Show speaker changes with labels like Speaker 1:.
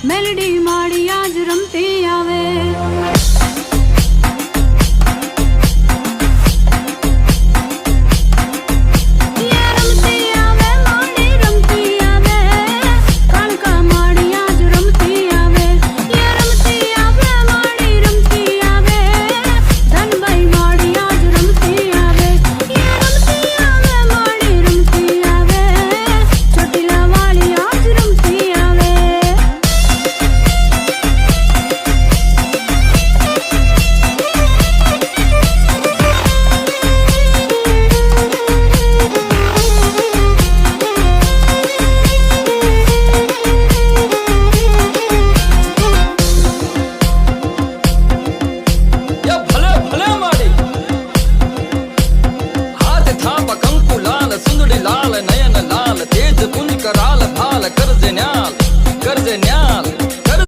Speaker 1: મેલડી માડી આજ રમતી આવે.
Speaker 2: सुंदड़ी लाल नयन लाल तेज पुंज कराल भाल कर